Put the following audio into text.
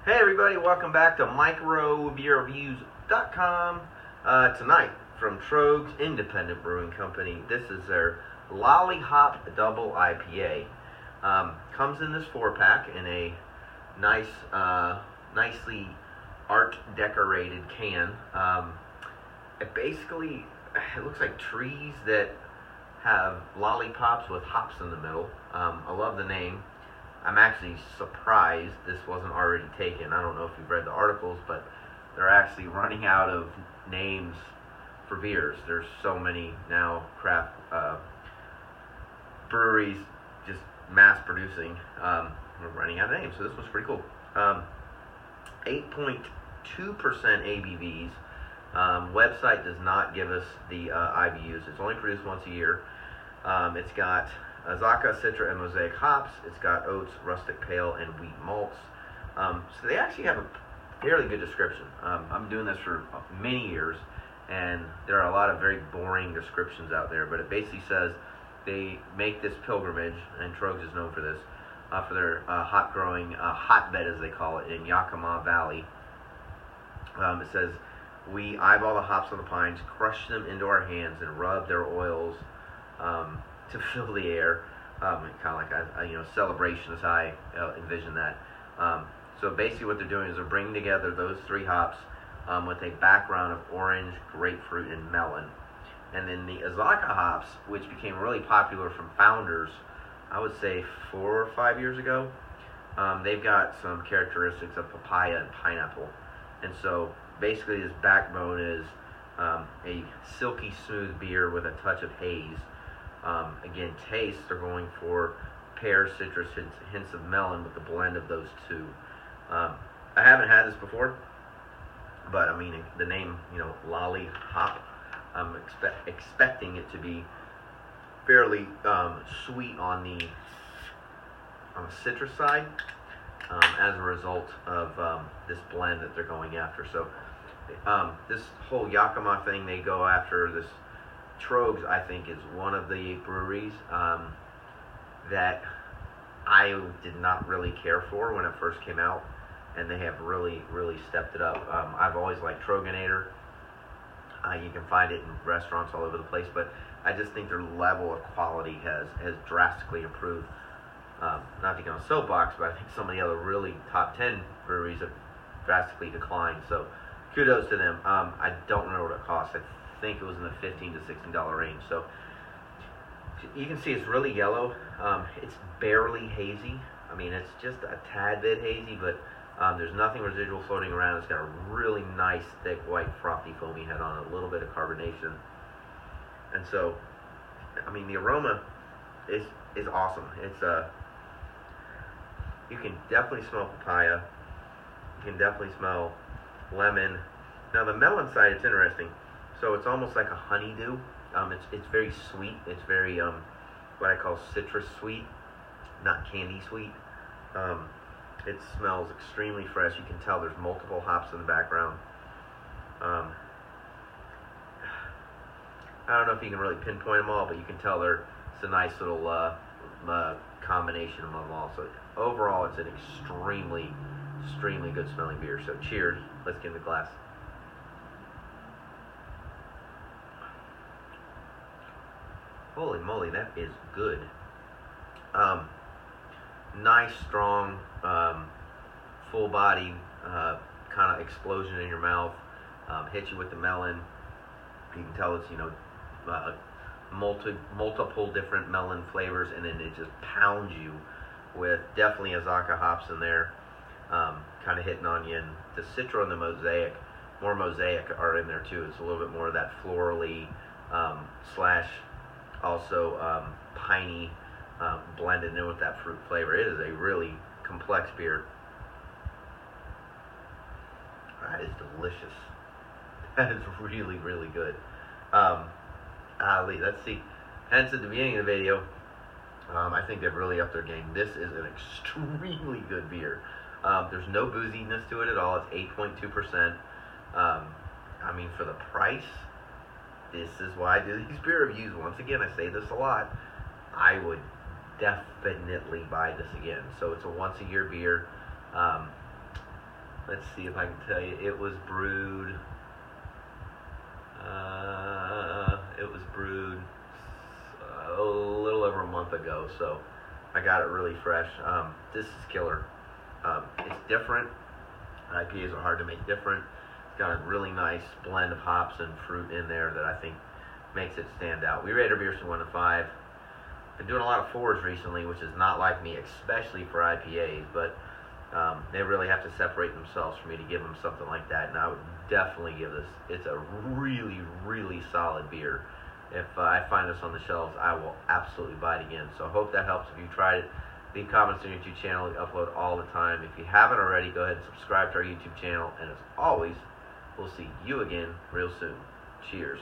Hey everybody, welcome back to microbeerreviews.com. Tonight from Troegs Independent Brewing Company. This is their LolliHop Double IPA. Comes in this 4-pack in a nice, nicely art decorated can. It looks like trees that have lollipops with hops in the middle. I love the name. I'm actually surprised this wasn't already taken. I don't know if you've read the articles, but they're actually running out of names for beers. There's so many now craft breweries just mass producing. We're running out of names, so this was pretty cool. 8.2% ABVs. Website does not give us the IBUs. It's only produced once a year. It's got Azacca, Citra and Mosaic hops. It's got oats, rustic, pale, and wheat malts. So they actually have a fairly good description. I'm doing this for many years, and there are a lot of very boring descriptions out there, but it basically says they make this pilgrimage, and Troegs is known for this, for their hot-growing hotbed, as they call it, in Yakima Valley. It says, we eyeball the hops on the pines, crush them into our hands, and rub their oils to fill the air. Kind of like a celebration is how I envision that. So basically what they're doing is they're bringing together those three hops with a background of orange, grapefruit, and melon. And then the Azacca hops, which became really popular from founders, I would say 4 or 5 years ago, they've got some characteristics of papaya and pineapple. And so basically this backbone is a silky smooth beer with a touch of haze. Again, taste, they're going for pear, citrus, hints of melon with the blend of those two. I haven't had this before, but I mean, the name, LolliHop, I'm expecting it to be fairly sweet on the citrus side as a result of this blend that they're going after. So this whole Yakima thing, they go after this. Troegs, I think, is one of the breweries that I did not really care for when it first came out, and they have really, really stepped it up. I've always liked Troeganator. You can find it in restaurants all over the place, but I just think their level of quality has drastically improved. Not to get on a soapbox, but I think some of the other really top 10 breweries have drastically declined, so kudos to them. I don't remember what it costs. I think it was in the $15 to $16 range. So you can see it's really yellow. It's barely hazy. I mean, it's just a tad bit hazy, but there's nothing residual floating around. It's got a really nice, thick, white, frothy, foamy head on it, a little bit of carbonation. And so, I mean, the aroma is awesome. It's you can definitely smell papaya. You can definitely smell lemon. Now, the melon side, it's interesting. So it's almost like a honeydew. It's very sweet. It's very what I call citrus sweet, not candy sweet. It smells extremely fresh. You can tell there's multiple hops in the background. I don't know if you can really pinpoint them all, but you can tell it's a nice little combination of them all. So overall, it's an extremely, extremely good smelling beer. So cheers. Let's get in the glass. Holy moly, that is good. Nice, strong, full body, kind of explosion in your mouth. Hit you with the melon. You can tell it's, multiple different melon flavors, and then it just pounds you with definitely Azacca hops in there, kind of hitting on you. And the Citra and the Mosaic, more Mosaic are in there too. It's a little bit more of that florally slash also piney blended in with that fruit flavor. It is a really complex beer. That is delicious. That is really, really good. Let's see. Hence, at the beginning of the video, I think they've really upped their game. This is an extremely good beer. There's no booziness to it at all. It's 8.2%. I mean, for the price, this is why I do these beer reviews. Once again, I say this a lot. I would definitely buy this again. So it's a once-a-year beer. let's see if I can tell you. It was brewed. A little over a month ago, so I got it really fresh. This is killer. It's different. IPAs are hard to make different. It's got a really nice blend of hops and fruit in there that I think makes it stand out. We rate our beers from 1 to 5. Been doing a lot of 4s recently, which is not like me, especially for IPAs, but they really have to separate themselves for me to give them something like that, and I would definitely give this. It's a really, really solid beer. If I find this on the shelves, I will absolutely buy it again. So I hope that helps. If you tried it, leave comments on your YouTube channel. We upload all the time. If you haven't already, go ahead and subscribe to our YouTube channel. And as always, we'll see you again real soon. Cheers.